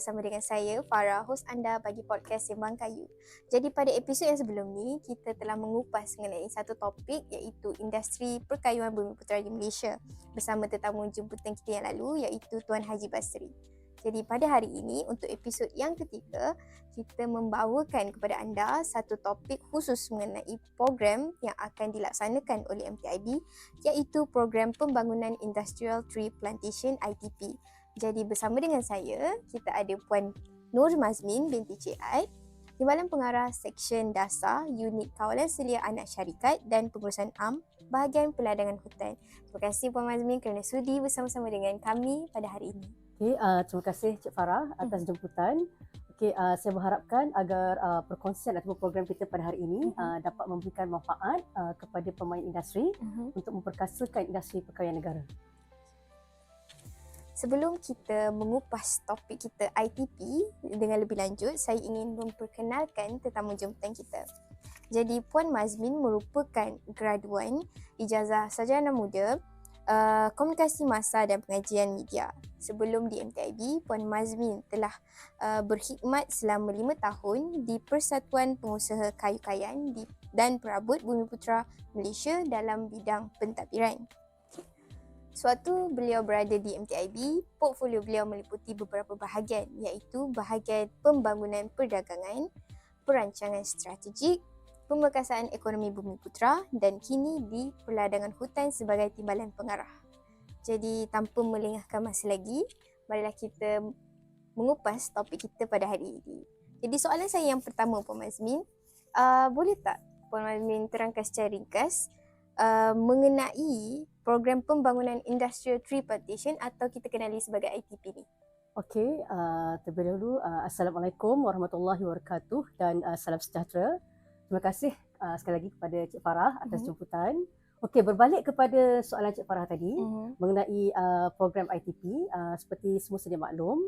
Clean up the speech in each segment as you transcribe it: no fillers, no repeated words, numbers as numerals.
bersama dengan saya, Farah, hos anda bagi podcast Sembang Kayu. Jadi pada episod yang sebelum ni, kita telah mengupas mengenai satu topik iaitu industri perkayuan Bumiputera di Malaysia bersama tetamu jemputan kita yang lalu iaitu Tuan Haji Basri. Jadi pada hari ini, untuk episod yang ketiga, kita membawakan kepada anda satu topik khusus mengenai program yang akan dilaksanakan oleh MTIB iaitu program pembangunan Industrial Tree Plantation ITP. Jadi bersama dengan saya, kita ada Puan Nur Mazmin binti Cik Aid, Timbalan Pengarah Seksyen Dasar Unit Kawalan Selia Anak Syarikat dan Pengurusan Am Bahagian Peladangan Hutan. Terima kasih Puan Mazmin kerana sudi bersama-sama dengan kami pada hari ini. Terima kasih Cik Farah atas jemputan. Saya berharapkan agar perkongsian ataupun program kita pada hari ini dapat memberikan manfaat kepada pemain industri untuk memperkasakan industri perkayaan negara. Sebelum kita mengupas topik kita ITP dengan lebih lanjut, saya ingin memperkenalkan tetamu jemputan kita. Jadi Puan Mazmin merupakan graduan Ijazah Sarjana Muda Komunikasi Masa dan Pengajian Media. Sebelum di MTIB, Puan Mazmin telah berkhidmat selama 5 tahun di Persatuan Pengusaha Kayu Kayan dan Perabot Bumiputera Malaysia dalam bidang pentadbiran. Sewaktu beliau berada di MTIB, portfolio beliau meliputi beberapa bahagian iaitu bahagian pembangunan perdagangan, perancangan strategik, pemekasaan ekonomi Bumiputera dan kini di Peladangan Hutan sebagai Timbalan Pengarah. Jadi tanpa melengahkan masa lagi, marilah kita mengupas topik kita pada hari ini. Jadi soalan saya yang pertama Puan Mazmin, boleh tak Puan Mazmin terangkan secara ringkas mengenai program pembangunan Industrial Tree Plantation atau kita kenali sebagai ITP ni? Terlebih dahulu Assalamualaikum warahmatullahi wabarakatuh dan salam sejahtera. Terima kasih sekali lagi kepada Cik Farah atas jemputan. Berbalik kepada soalan Cik Farah tadi mengenai program ITP, seperti semua sedia maklum,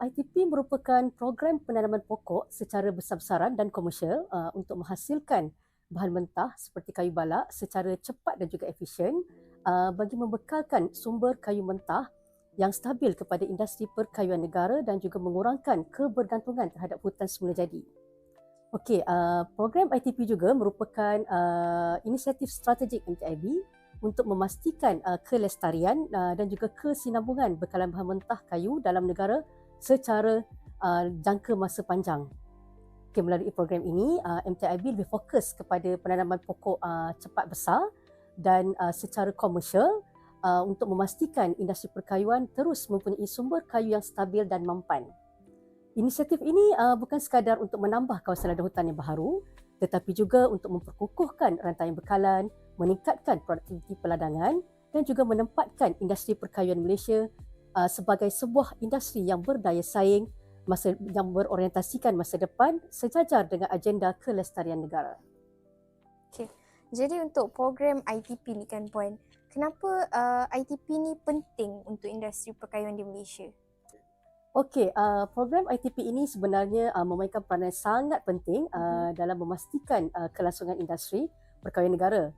ITP merupakan program penanaman pokok secara besar-besaran dan komersial untuk menghasilkan bahan mentah seperti kayu balak secara cepat dan juga efisien bagi membekalkan sumber kayu mentah yang stabil kepada industri perkayuan negara dan juga mengurangkan kebergantungan terhadap hutan semula jadi. Program ITP juga merupakan inisiatif strategik MTIB untuk memastikan kelestarian dan juga kesinambungan bekalan bahan mentah kayu dalam negara secara jangka masa panjang. Melalui program ini, MTIB lebih fokus kepada penanaman pokok cepat besar dan secara komersial untuk memastikan industri perkayuan terus mempunyai sumber kayu yang stabil dan mampan. Inisiatif ini bukan sekadar untuk menambah kawasan ladang hutan yang baharu, tetapi juga untuk memperkukuhkan rantaian bekalan, meningkatkan produktiviti peladangan dan juga menempatkan industri perkayuan Malaysia sebagai sebuah industri yang berdaya saing, yang berorientasikan masa depan sejajar dengan agenda kelestarian negara. Jadi untuk program ITP ni kan Puan, kenapa ITP ni penting untuk industri perkayuan di Malaysia? Program ITP ini sebenarnya memainkan peranan sangat penting dalam memastikan kelangsungan industri perkayuan negara.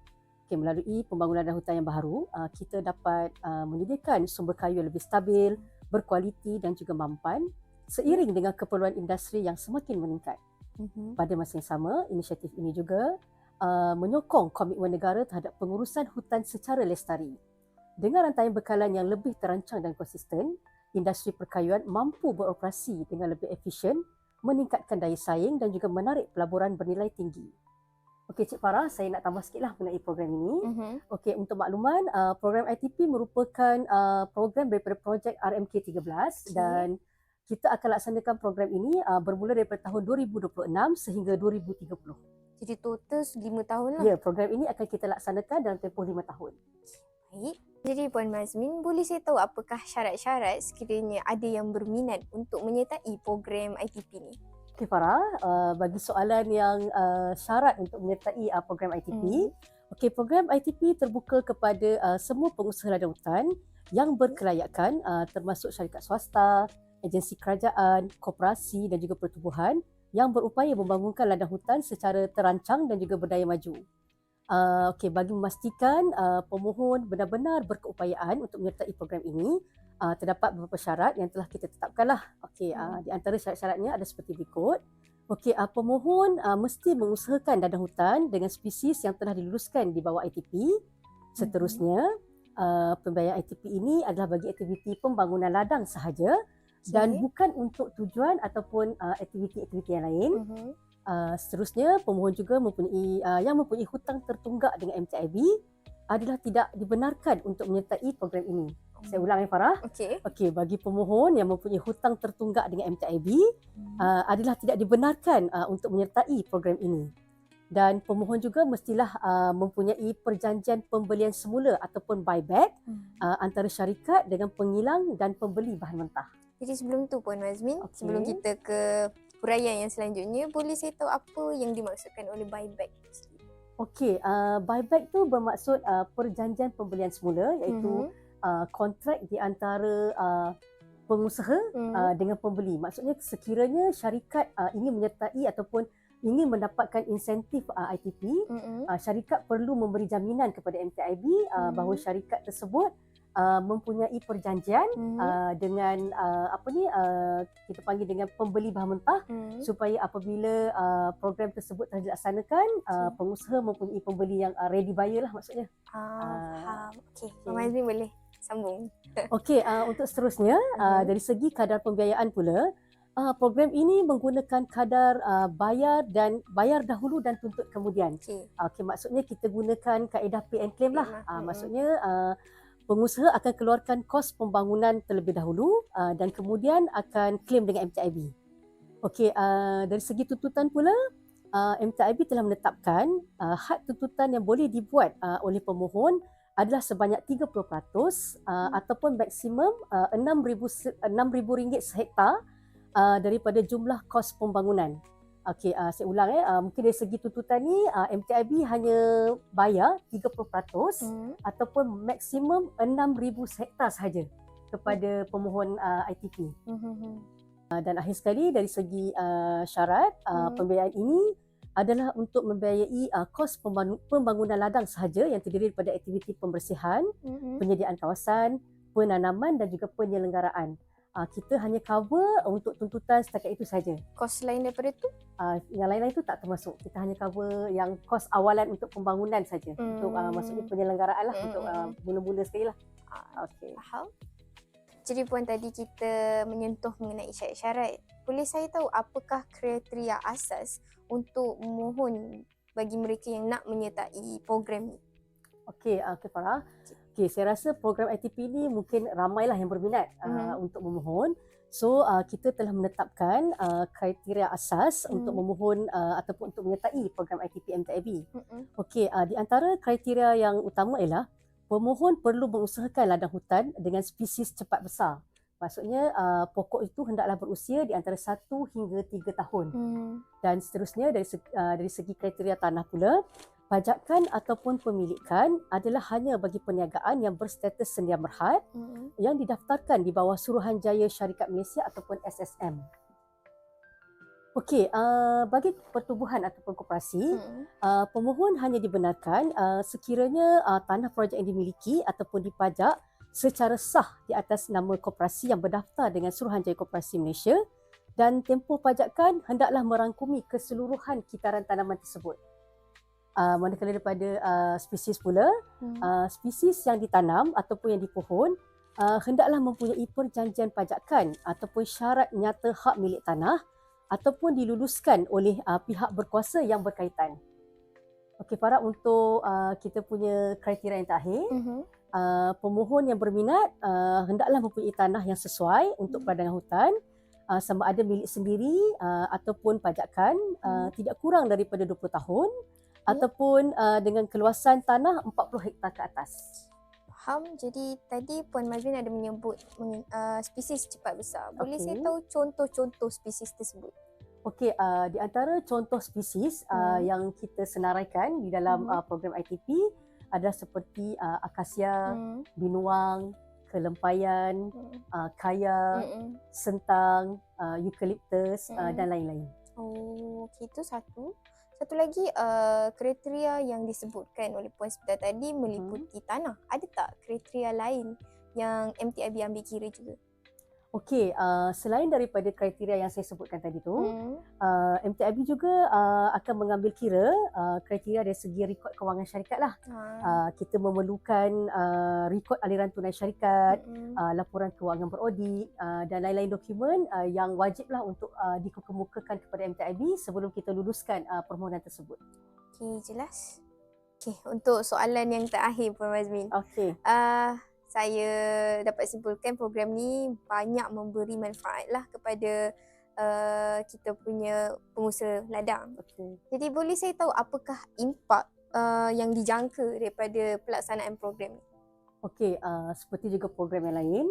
Melalui pembangunan hutan yang baharu, kita dapat menyediakan sumber kayu yang lebih stabil, berkualiti dan juga mampan seiring dengan keperluan industri yang semakin meningkat. Pada masa yang sama, inisiatif ini juga menyokong komitmen negara terhadap pengurusan hutan secara lestari. Dengan rantaian bekalan yang lebih terancang dan konsisten, industri perkayuan mampu beroperasi dengan lebih efisien, meningkatkan daya saing dan juga menarik pelaburan bernilai tinggi. Cik Farah, saya nak tambah sikitlah mengenai program ini. Untuk makluman, program ITP merupakan program daripada projek RMK13 dan kita akan laksanakan program ini bermula daripada tahun 2026 sehingga 2030. Jadi total 5 tahun lah. Ya, program ini akan kita laksanakan dalam tempoh 5 tahun. Baik. Jadi Puan Mazmin, boleh saya tahu apakah syarat-syarat sekiranya ada yang berminat untuk menyertai program ITP ni? Farah, bagi soalan yang syarat untuk menyertai program ITP, program ITP terbuka kepada semua pengusaha ladang hutan yang berkelayakan termasuk syarikat swasta, agensi kerajaan, koperasi dan juga pertubuhan yang berupaya membangunkan ladang hutan secara terancang dan juga berdaya maju. Bagi memastikan pemohon benar-benar berkeupayaan untuk menyertai program ini, terdapat beberapa syarat yang telah kita tetapkanlah. Okey, di antara syarat-syaratnya ada seperti berikut. Okey, pemohon mesti mengusahakan ladang hutan dengan spesies yang telah diluluskan di bawah ITP. Seterusnya, pembiayaan ITP ini adalah bagi aktiviti pembangunan ladang sahaja dan bukan untuk tujuan ataupun aktiviti-aktiviti yang lain. Seterusnya, pemohon juga mempunyai hutang tertunggak dengan MTIB adalah tidak dibenarkan untuk menyertai program ini. Saya ulang Farah. Okey, bagi pemohon yang mempunyai hutang tertunggak dengan MTIB adalah tidak dibenarkan untuk menyertai program ini. Dan pemohon juga mestilah mempunyai perjanjian pembelian semula ataupun buyback antara syarikat dengan pengilang dan pembeli bahan mentah. Jadi sebelum tu Puan Mazmin, sebelum kita ke huraian yang selanjutnya, boleh saya tahu apa yang dimaksudkan oleh buyback? Okey, buyback tu bermaksud perjanjian pembelian semula, iaitu kontrak di antara pengusaha dengan pembeli. Maksudnya sekiranya syarikat ingin menyertai ataupun ingin mendapatkan insentif ITP, syarikat perlu memberi jaminan kepada MTIB bahawa syarikat tersebut mempunyai perjanjian dengan kita panggil dengan pembeli bahan mentah, supaya apabila program tersebut telah dilaksanakan, pengusaha mempunyai pembeli yang ready buyer lah maksudnya. Faham. Okey, Puan Mazmin boleh sambung. Okey, untuk seterusnya dari segi kadar pembiayaan pula, program ini menggunakan kadar bayar dahulu dan tuntut kemudian. Okey, maksudnya kita gunakan kaedah pay and claim lah. Maksudnya pengusaha akan keluarkan kos pembangunan terlebih dahulu dan kemudian akan claim dengan MTIB. Okey, dari segi tuntutan pula, MTIB telah menetapkan had tuntutan yang boleh dibuat oleh pemohon adalah sebanyak 30% ataupun maksimum RM6,000 sehektar daripada jumlah kos pembangunan. Okey, saya ulang mungkin dari segi tuntutan ni MTIB hanya bayar 30% ataupun maksimum 6,000 hektar sahaja kepada pemohon ITP. Dan akhir sekali dari segi syarat pembiayaan ini adalah untuk membiayai kos pembangunan ladang sahaja yang terdiri daripada aktiviti pembersihan, penyediaan kawasan, penanaman dan juga penyelenggaraan. Kita hanya cover untuk tuntutan setakat itu saja. Kos lain daripada tu? Yang lain-lain itu tak termasuk. Kita hanya cover yang kos awalan untuk pembangunan saja. Untuk maksudnya penyelenggaraan lah, untuk mula-mula sekali lah. Okey. Faham. Jadi Puan, tadi kita menyentuh mengenai syarat-syarat. Boleh saya tahu apakah kriteria asas untuk memohon bagi mereka yang nak menyertai program ni? Okey, Farah. Okey, saya rasa program ITP ni mungkin ramailah yang berminat untuk memohon. So, kita telah menetapkan kriteria asas untuk memohon ataupun untuk menyertai program ITP MTIB. Okey, di antara kriteria yang utama ialah pemohon perlu mengusahakan ladang hutan dengan spesies cepat besar. Maksudnya pokok itu hendaklah berusia di antara 1 hingga 3 tahun. Dan seterusnya dari segi kriteria tanah pula, pajakan ataupun pemilikan adalah hanya bagi perniagaan yang berstatus sedia merhad yang didaftarkan di bawah Suruhanjaya Syarikat Malaysia ataupun SSM. Okey, bagi pertubuhan ataupun koperasi, pemohon hanya dibenarkan sekiranya tanah projek yang dimiliki ataupun dipajak secara sah di atas nama koperasi yang berdaftar dengan Suruhanjaya Koperasi Malaysia, dan tempoh pajakan hendaklah merangkumi keseluruhan kitaran tanaman tersebut. Manakala daripada spesies pula, spesies yang ditanam ataupun yang dipohon hendaklah mempunyai perjanjian pajakan ataupun syarat nyata hak milik tanah ataupun diluluskan oleh pihak berkuasa yang berkaitan. Okey Farah, untuk kita punya kriteria yang terakhir, pemohon yang berminat hendaklah mempunyai tanah yang sesuai untuk peradangan hutan, sama ada milik sendiri ataupun pajakan, tidak kurang daripada 20 tahun ataupun dengan keluasan tanah 40 hektar ke atas. Faham. Jadi tadi Puan Mazmin ada menyebut spesies cepat besar. Boleh saya tahu contoh-contoh spesies tersebut? Okey, di antara contoh spesies yang kita senaraikan di dalam program ITP adalah seperti akasia, binuang, kelempayan, kaya, sentang, eukaliptus dan lain-lain. Oh, okey, itu satu. Satu lagi, kriteria yang disebutkan oleh Puan sebentar tadi meliputi tanah. Ada tak kriteria lain yang MTIB ambil kira juga? Okey, selain daripada kriteria yang saya sebutkan tadi tu, Hmm. MTIB juga akan mengambil kira kriteria dari segi rekod kewangan syarikat lah. Kita memerlukan rekod aliran tunai syarikat, laporan kewangan beraudit dan lain-lain dokumen yang wajiblah untuk dikemukakan kepada MTIB sebelum kita luluskan permohonan tersebut. Okey, jelas. Okey, untuk soalan yang terakhir Puan Mazmin. Okey. Saya dapat simpulkan program ni banyak memberi manfaat lah kepada kita punya pengusaha ladang. Okay. Jadi boleh saya tahu apakah impak yang dijangka daripada pelaksanaan program ni? Okey, seperti juga program yang lain,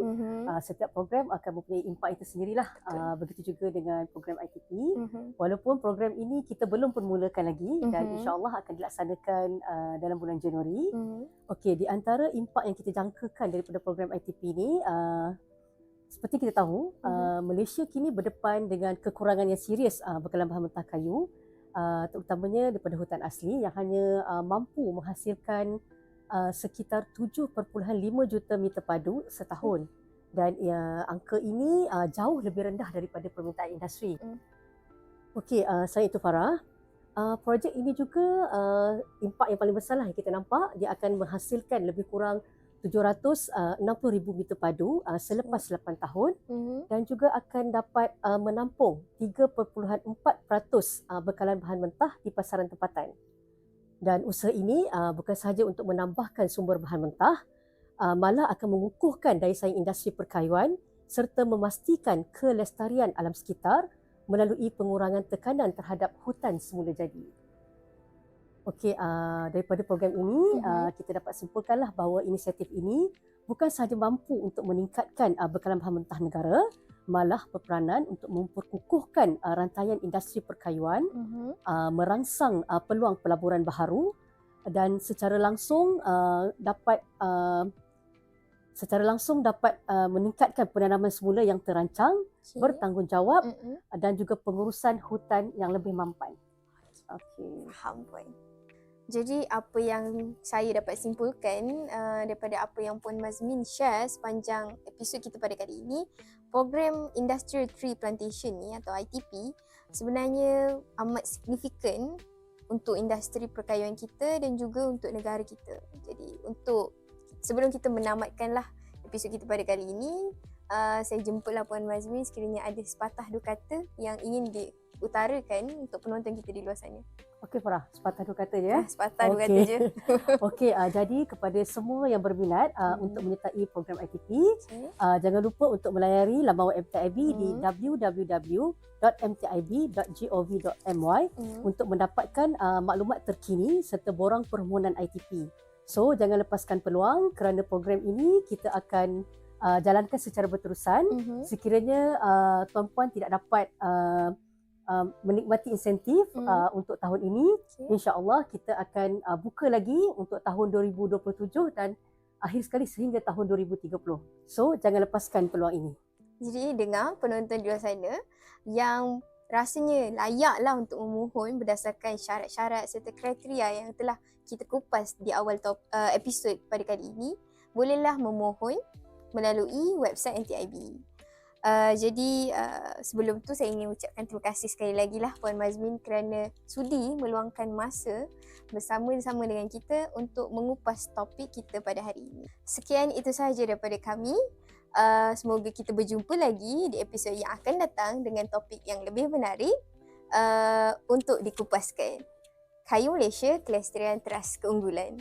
setiap program akan mempunyai impak itu sendirilah. Begitu juga dengan program ITP. Walaupun program ini kita belum pun mulakan lagi dan insya-Allah akan dilaksanakan dalam bulan Januari. Okey, di antara impak yang kita jangkakan daripada program ITP ni, seperti kita tahu, Malaysia kini berdepan dengan kekurangan yang serius bekalan bahan mentah kayu, terutamanya daripada hutan asli yang hanya mampu menghasilkan sekitar 7.5 juta meter padu setahun, dan angka ini jauh lebih rendah daripada permintaan industri. Okey, saya itu Farah. Projek ini juga impak yang paling besar lah yang kita nampak, dia akan menghasilkan lebih kurang 760,000 meter padu selepas 8 tahun dan juga akan dapat menampung 3.4% bekalan bahan mentah di pasaran tempatan. Dan usaha ini bukan sahaja untuk menambahkan sumber bahan mentah, malah akan mengukuhkan daya saing industri perkayuan serta memastikan kelestarian alam sekitar melalui pengurangan tekanan terhadap hutan semula jadi. Okey, daripada program ini kita dapat simpulkanlah bahawa inisiatif ini bukan sahaja mampu untuk meningkatkan bekalan bahan mentah negara, malah berperanan untuk memperkukuhkan rantaian industri perkayuan, merangsang peluang pelaburan baharu dan secara langsung dapat meningkatkan penanaman semula yang terancang, bertanggungjawab dan juga pengurusan hutan yang lebih mampan. Okey. Faham Puan. Jadi apa yang saya dapat simpulkan daripada apa yang Puan Mazmin share sepanjang episod kita pada kali ini, program Industrial Tree Plantation ni atau ITP sebenarnya amat signifikan untuk industri perkayuan kita dan juga untuk negara kita. Jadi sebelum kita menamatkanlah episod kita pada kali ini, saya jemputlah Puan Mazmin sekiranya ada sepatah dua kata yang ingin diutarakan untuk penonton kita di luar sana. Okey Farah, sepatah dua kata je. Sepatah dua kata je. Okey, jadi kepada semua yang berminat untuk menyertai program ITP, jangan lupa untuk melayari laman MTIB di www.mtib.gov.my untuk mendapatkan maklumat terkini serta borang permohonan ITP. So, jangan lepaskan peluang kerana program ini kita akan jalankan secara berterusan. Sekiranya tuan-puan tidak dapat menikmati insentif untuk tahun ini, insya-Allah kita akan buka lagi untuk tahun 2027 dan akhir sekali sehingga tahun 2030. So, jangan lepaskan peluang ini. Jadi dengar penonton di luar sana yang rasanya layaklah untuk memohon berdasarkan syarat-syarat serta kriteria yang telah kita kupas di awal episod pada kali ini, bolehlah memohon melalui website NTIB. Jadi sebelum tu saya ingin ucapkan terima kasih sekali lagi lah Puan Mazmin kerana sudi meluangkan masa bersama-sama dengan kita untuk mengupas topik kita pada hari ini. Sekian itu sahaja daripada kami. Semoga kita berjumpa lagi di episod yang akan datang dengan topik yang lebih menarik untuk dikupaskan. Kayu Malaysia, kelestarian teras keunggulan.